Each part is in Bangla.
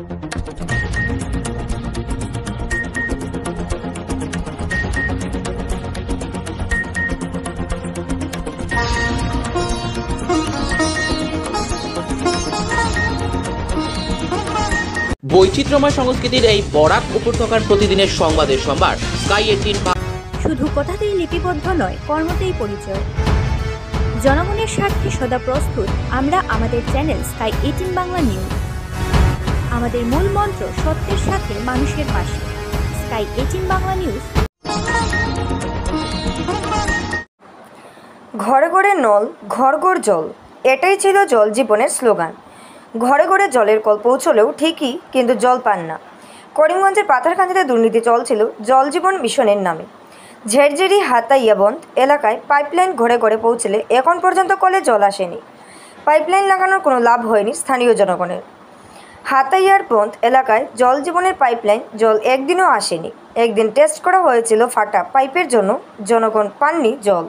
বৈচিত্র্যময় সংস্কৃতির এই বরাক উপত্যকার প্রতিদিনের সংবাদের সম্ভার স্কাই 18। শুধু কথাতেই লিপিবদ্ধ নয়, কর্মতেই পরিচয়। জনগণের স্বার্থে সদা প্রস্তুত আমরা আমাদের চ্যানেল স্কাই 18 বাংলা নিউজ। আমাদের মূল মন্ত্র সত্যের সাথে মানুষের পাশে। Sky 18 Bangla news. ঘরে ঘরে নল, ঘর ঘর জল, এটাই ছিল জল জীবনের স্লোগান। ঘরে ঘরে জলের কল পৌঁছলেও ঠিকই, কিন্তু জল পান না। করিমগঞ্জের পাথারকান্দিতে দুর্নীতি চলছিল জল জীবন মিশনের নামে। ঝেরঝেরি হাতাইয়াবন্ধ এলাকায় পাইপলাইন ঘরে ঘরে পৌঁছলে এখন পর্যন্ত কলে জল আসেনি। পাইপলাইন লাগানোর কোনো লাভ হয়নি স্থানীয় জনগণের। হাতাইয়ার বন্ধ এলাকায় জল জীবনের পাইপলাইন জল একদিনও আসেনি। একদিন টেস্ট করা হয়েছিল ফাটা পাইপের জন্য, জনগণ পাননি জল।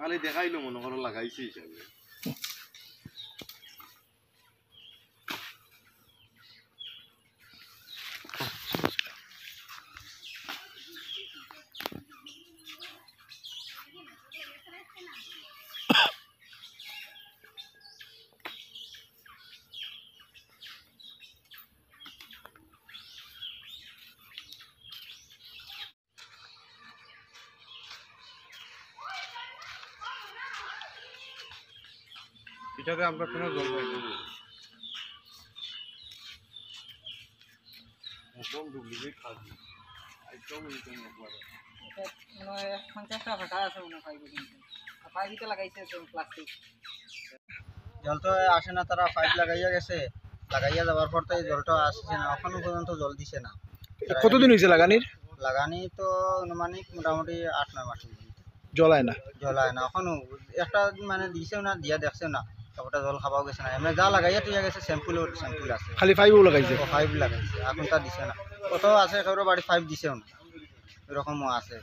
খালি দেখাইলো মনে করো লাগাইছে হিসাবে। এটাতে আমরা কোনো জল পাই না, একদম ডুপ্লিকেট খাবি, একদম ইনকাম একবারে। মনে 50 টাকা ফাটা আছে মনে হয়, পাইপে লাগাইছে তো প্লাস্টিক। জল তো আসে না, তারা পাইপ লাগাইয়া গেছে, লাগাইয়া যাওয়ার পর তো এই জলটা আসছে না, এখনো পর্যন্ত জল দিছে না। কতদিন হয়েছে লাগানি তো আনুমানিক মোটামুটি 8-9 মাস জলায় না এখনো একটা মানে দিছেও না, দিয়া দেখছেও না, তারপরটা জল খাওয়াও গেছে না। এমনি যা লাগাইয়া তুই গেছে স্যাম্পুল আছে, খালি পাইপও লাগাইছে, পাইপ লাগাইছে, এখন তা দিছে না। কত আছে কারো বাড়ি পাইপ দিছেও না, এরকমও আছে।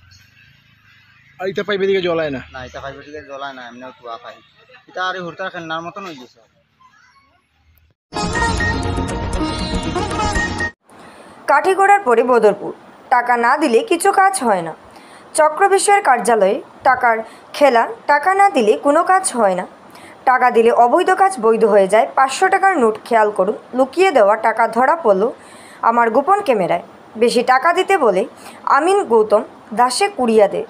আর এটা পাইপের দিকে জলায় না, এটা পাইপের দিকে জ্বলায় না, এমনিও কুয়া পাইপ। এটা আর হুরতার খেলনার মতন হয়ে গেছে। কাঠিগড়ার পরে বদরপুর, টাকা না দিলে কিছু কাজ হয় না। চক্র বিষয়ের কার্যালয়ে টাকার খেলা, টাকা না দিলে কোনো কাজ হয় না। টাকা দিলে অবৈধ কাজ বৈধ হয়ে যায়। 500 টাকার নোট খেয়াল করুন, লুকিয়ে দেওয়া টাকা ধরা পড়ল আমার গোপন ক্যামেরায়। বেশি টাকা দিতে বলে আমিন গৌতম দাসে কুড়িয়ে দেয়।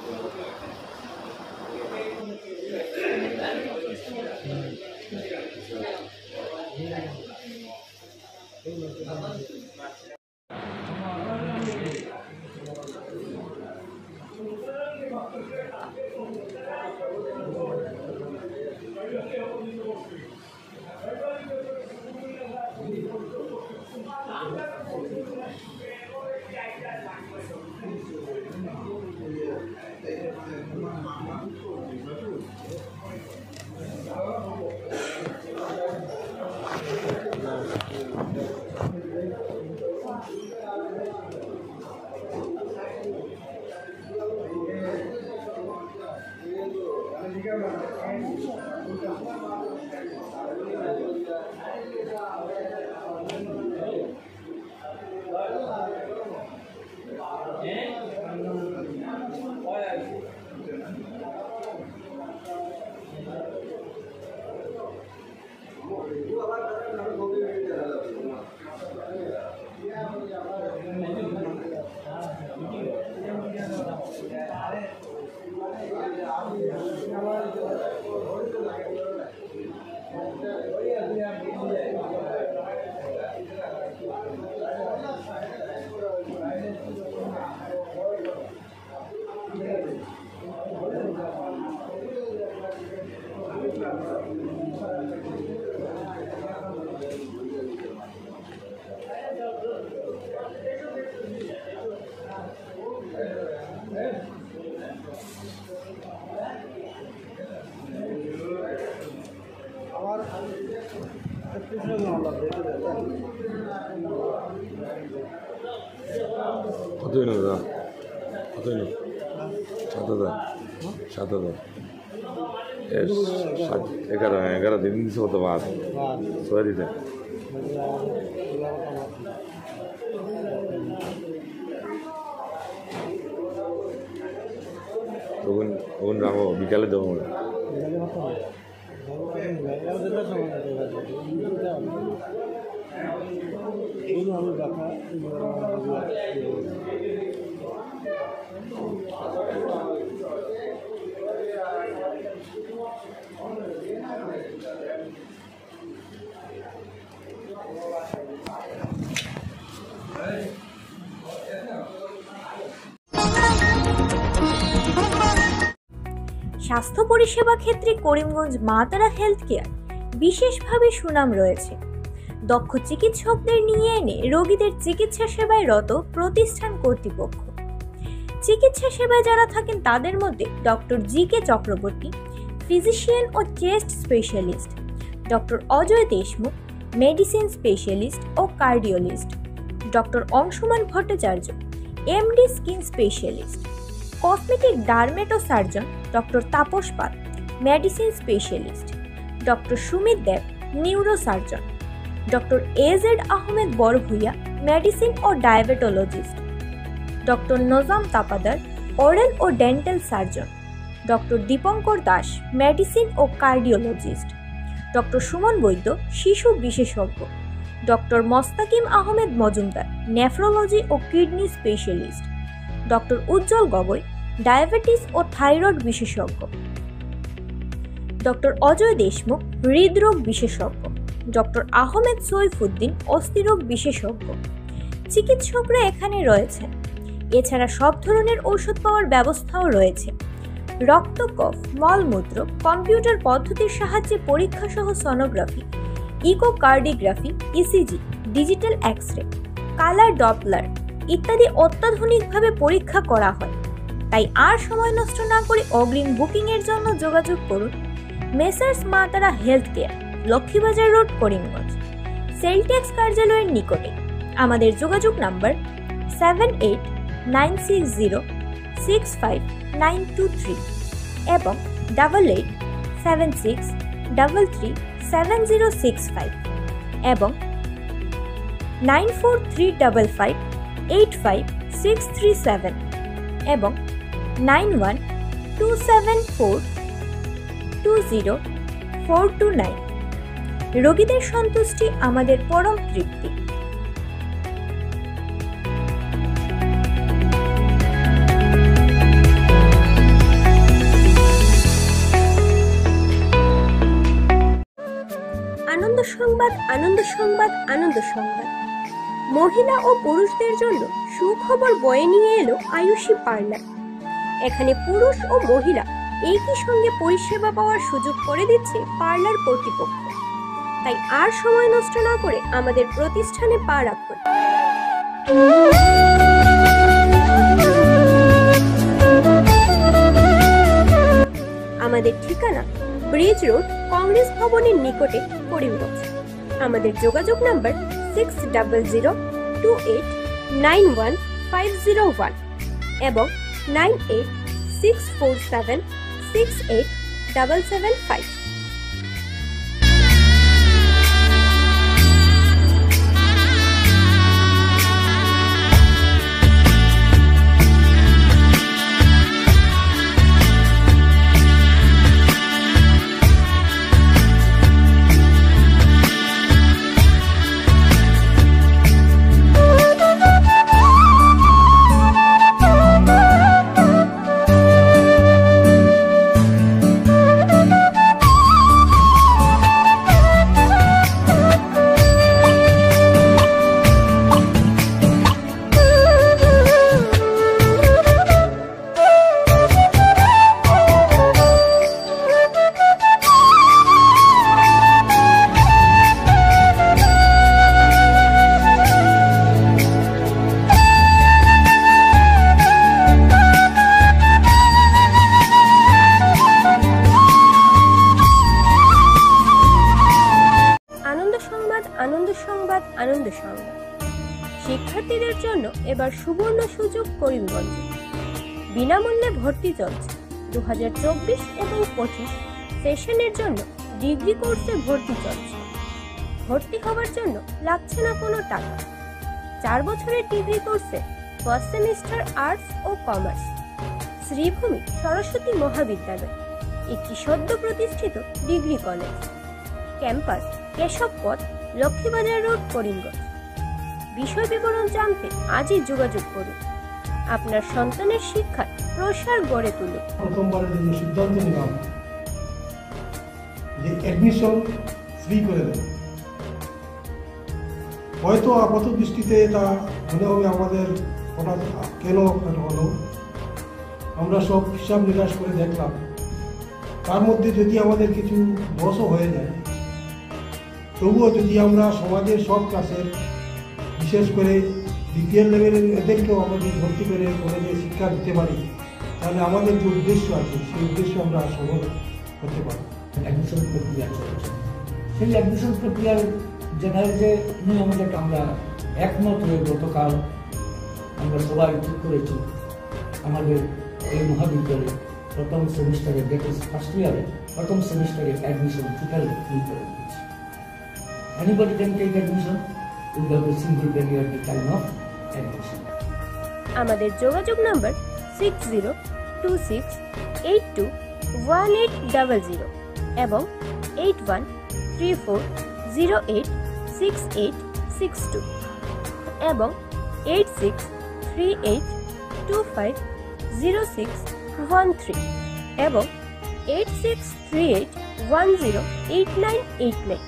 কতই না দাদা? কতই না? 7,000 7,000 এর 11 দিন দিচ্ছে কত বাদ 6 দিতে তখন রাখো বিকালে দেবো মনে স্বাস্থ্য পরিষেবা ক্ষেত্রে করিমগঞ্জ মা তারা হেলথ কেয়ার বিশেষভাবে সুনাম রয়েছে। দক্ষ চিকিৎসকদের নিয়ে এনে রোগীদের চিকিৎসা সেবায় রত প্রতিষ্ঠান কর্তৃপক্ষ। চিকিৎসা সেবায় যারা থাকেন তাদের মধ্যে ডক্টর জি.কে. চক্রবর্তী, ফিজিশিয়ান ও chest specialist, doctor Ajay Deshmukh, medicine specialist ও cardiologist, doctor Anshuman Bhattacharya, MD skin specialist, cosmetic dermato surgeon doctor Tapas Pal, medicine specialist, doctor Sumit Deb, neuro surgeon, doctor AZ Ahmed Barbhuiya, medicine ও diabetologist, doctor Najam Tapadar, oral ও dental surgeon, doctor Dipankar Das, medicine ও কার্ডিওলজিস্ট, ডক্টর সুমন বৈদ্য, শিশু বিশেষজ্ঞ, ডক্টর মোস্তাকিম আহমেদ মজুমদার, নেফ্রোলজি ও কিডনি স্পেশালিস্ট, ডক্টর উজ্জ্বল গগৈ, ডায়াবেটিস ও থাইরয়েড বিশেষজ্ঞ, ডক্টর অজয় দেশমুখ, হৃদরোগ বিশেষজ্ঞ, ডক্টর আহমেদ সৈফুদ্দিন, অস্থিরোগ বিশেষজ্ঞ। চিকিৎসকরা এখানে রয়েছেন। এছাড়া সব ধরনের ঔষধ পাওয়ার ব্যবস্থাও রয়েছে। রক্ত, কফ, মলমূত্র, কম্পিউটার পদ্ধতির সাহায্যে পরীক্ষা সহ sonography, echocardiography, ECG, digital X-ray, colour Doppler ইত্যাদি অত্যাধুনিকভাবে পরীক্ষা করা হয়। তাই আর সময় নষ্ট না করে অগ্রিম বুকিং এর জন্য যোগাযোগ করুন মেসার্স মা তারা health care, Laxmibazar road, Karimganj, sell tax কার্যালয়ের নিকটে। আমাদের যোগাযোগ নাম্বার 7896065923 এবং 8876337065 এবং 9435585637 এবং 9127420429। রোগীদের সন্তুষ্টি আমাদের পরম তৃপ্তি। আনন্দ সংবাদ, আনন্দ সংবাদ, আনন্দ সংবাদ। মহিলা ও পুরুষদের জন্য সুখবর বয়ে নিয়ে এলো আয়ুষী পার্লার। এখানে পুরুষ ও মহিলা একই সঙ্গে পরিষেবা পাওয়ার সুযোগ করে দিচ্ছে পার্লার কর্তৃপক্ষ। তাই আর সময় নষ্ট না করে আমাদের প্রতিষ্ঠানে পা রাখুন। আমাদের ঠিকানা ব্রিজ রোড, কংগ্রেস ভবনের নিকটে, করিমগঞ্জ। আমাদের যোগাযোগ নাম্বার 6000289151 এবং 9864768775। সংবাদ। শিক্ষার্থীদের জন্য এবার সুবর্ণ সুযোগ করিমগঞ্জে। বিনামূল্যে ভর্তি চলছে। 2024 এবং 25 সেশনের জন্য ডিগ্রি কোর্সে ভর্তি চলছে। ভর্তি হওয়ার জন্য লাগছে না কোনো টাকা। 4 বছরের ডিগ্রি কোর্সে ফার্স্ট সেমিস্টার আর্টস ও কমার্স। শ্রীভূমি সরস্বতী মহাবিদ্যালয় একটি সদ্য প্রতিষ্ঠিত degree college. Campus Keshabpath, Lakshmibazar road, Karimganj. বিষয় বিবরণ জানতে আজই যোগাযোগ করুন। আপনার সন্তানের শিক্ষার প্রসার গড়ে তুলুন। প্রথমবারের জন্য সিদ্ধান্ত নিলাম যে অ্যাডমিশন ফ্রি করে দেব। হয়তো আপাত দৃষ্টিতে এটা মনে হবে আমাদের হঠাৎ কেন হলো। আমরা সব হিসাব নিকাশ করে দেখলাম, তার মধ্যে যদি আমাদের কিছু দোষও হয়ে যায়, তবুও যদি আমরা সমাজের সব ক্লাসের, বিশেষ করে বিপিএল লেভেলের এদেরকেও আমাদের ভর্তি করে কলেজে শিক্ষা দিতে পারি, তাহলে আমাদের যে উদ্দেশ্য আছে সেই উদ্দেশ্য আমরা সফল করতে পারি। অ্যাডমিশন প্রক্রিয়া চলছে। সেই অ্যাডমিশন প্রক্রিয়ার জেনারেল যে নিয়মটা আমরা একমত হয়ে গতকাল আমরা সবাই ঠিক করেছি আমাদের এই মহাবিদ্যালয়ে প্রথম সেমিস্টারে, দ্যাট ইজ ফার্স্ট ইয়ারে, প্রথম সেমিস্টারে অ্যাডমিশন টোটাল ফ্রি করে দিচ্ছি। Anybody can take admission without a single barrier at the time of admission. আমাদের যোগাযোগ নম্বর 6026821800 এবং 8134086862 এবং 8638250613 এবং 8638108989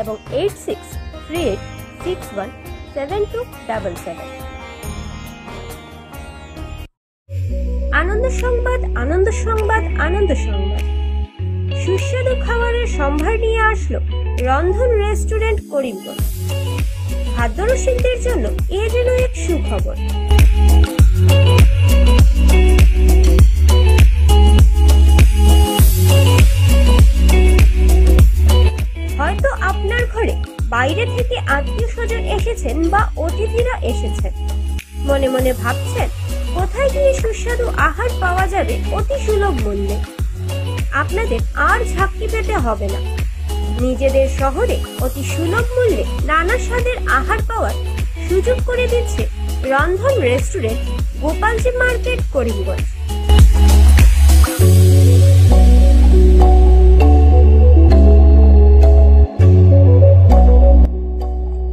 এবং 8638617277। আনন্দ সংবাদ, আনন্দ সংবাদ, আনন্দ সংবাদ। সুস্বাদু খাবারের সম্ভার নিয়ে আসলো রন্ধন রেস্টুরেন্ট করিমগঞ্জ। খাদ্যরসিকদের জন্য এ যেন এক সুখবর। হয়তো আপনার ঘরে বাইরে থেকে আত্মীয় স্বজন এসেছেন বা অতিথিরা এসেছেন। মনে মনে ভাবছেন কোথায় গিয়ে সুস্বাদু আহার পাওয়া যাবে অতি সুলভ মূল্যে। আপনাদের আর ঝাঁকি পেতে হবে না। নিজেদের শহরে অতি সুলভ মূল্যে নানা স্বাদের আহার পাওয়ার সুযোগ করে দিচ্ছে রন্ধন রেস্টুরেন্ট, গোপালজি মার্কেট, করিমগঞ্জ।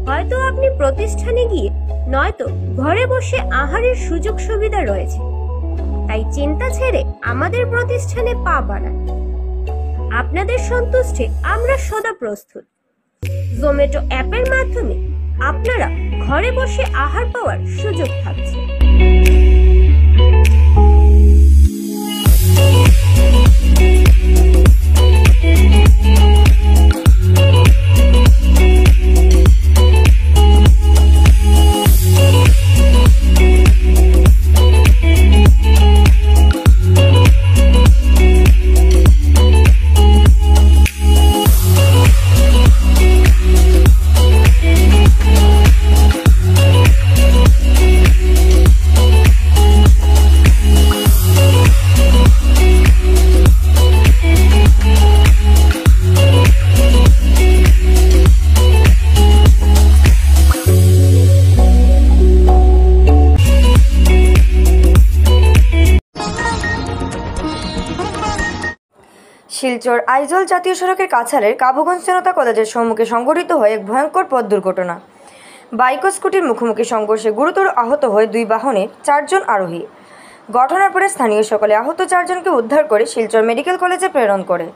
হয়তো আপনি প্রতিষ্ঠানে গিয়ে নয়তো ঘরে বসে আহারের সুযোগ সুবিধা রয়েছে, তাই চিন্তা ছেড়ে আমাদের প্রতিষ্ঠানে পা বাড়ান। আপনাদের সন্তুষ্টে আমরা সদা প্রস্তুত। জোম্যাটো অ্যাপের মাধ্যমে আপনারা ঘরে বসে আহার পাওয়ার সুযোগ থাকছে। শিলচর আইজল জাতীয় সড়কের কাছালের কাবুগঞ্জ জনতা কলেজের সম্মুখে সংঘটিত হয় এক ভয়ঙ্কর পথ দুর্ঘটনা। বাইক ও স্কুটির মুখোমুখি সংঘর্ষে গুরুতর আহত হয় 2 বাহনের 4 জন আরোহী। ঘটনার পরে স্থানীয় সকলে আহত 4 জনকে উদ্ধার করে শিলচর মেডিকেল কলেজে প্রেরণ করে।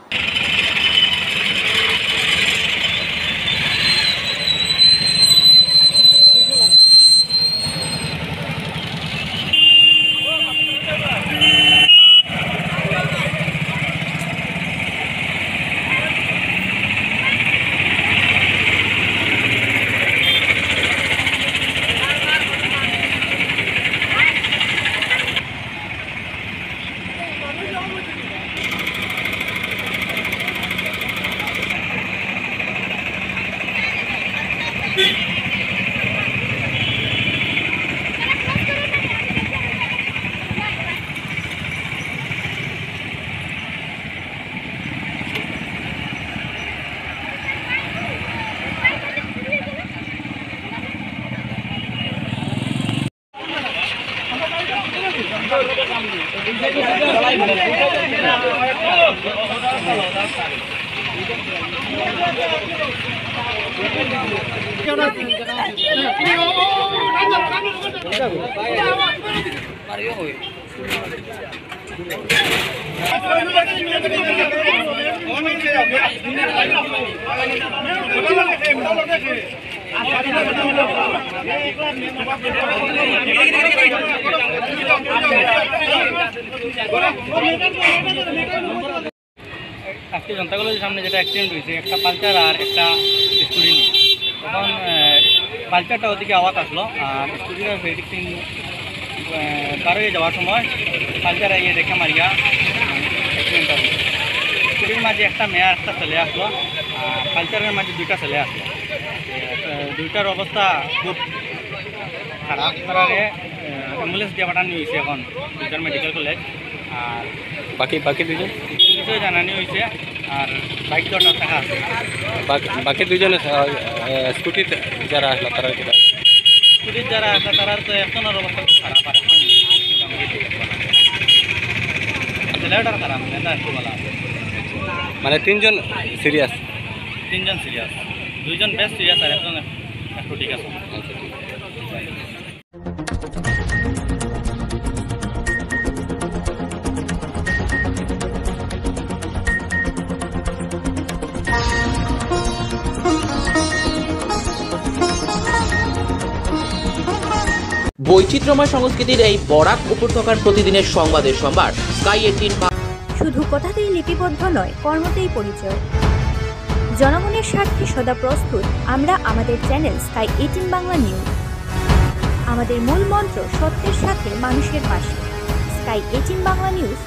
আজকে জনতা কলেজের সামনে যেটা অ্যাক্সিডেন্ট হয়েছে, একটা পালচার আর একটা স্কুটি নিয়ে, তখন পালচারটা ওদিকে আওয়াজ আসলো আর স্কুটিটা ভেরিফিং কারোয় যাওয়ার সময় পালচার ইয়ে দেখে মারিয়া অ্যাক্সিডেন্টটা হলো। স্কুটির মাঝে একটা মেয়ে একটা ছেলে আসলো আর পালচারের মাঝে দুইটা ছেলে আসলো। দুইটার অবস্থা খুব খারাপ, তারারে অ্যাম্বুলেন্স দিয়ে পাঠানো হয়েছে এখন দুইটার মেডিকেল কলেজ। আর বাকি দুজন পুলিশে জানানি হয়েছে আর বাইক দুটা থাকা আছে। বাকি দুজনে স্কুটির যারা আসলো তারা স্কুটির যারা আসলো তারা তো একজনের অবস্থা খুব খারাপ, আর ছেলেটার খারাপ, মেয়েটা একটু বলা মানে তিনজন সিরিয়াস, দুইজন বেশ সিরিয়াস আর একজন একটু ঠিক আছে। বৈচিত্র্যময় সংস্কৃতির এই বরাক উপত্যকার প্রতিদিনের সংবাদের সম্ভার স্কাই 18। শুধু কথাতেই লিপিবদ্ধ নয়, কর্মতেই পরিচয়। জনগণের স্বার্থে সদা প্রস্তুত আমরা, আমাদের চ্যানেল স্কাই 18 বাংলা নিউজ। আমাদের মূল মন্ত্র সত্যের সাথে মানুষের পাশে। Sky 18 Bangla news.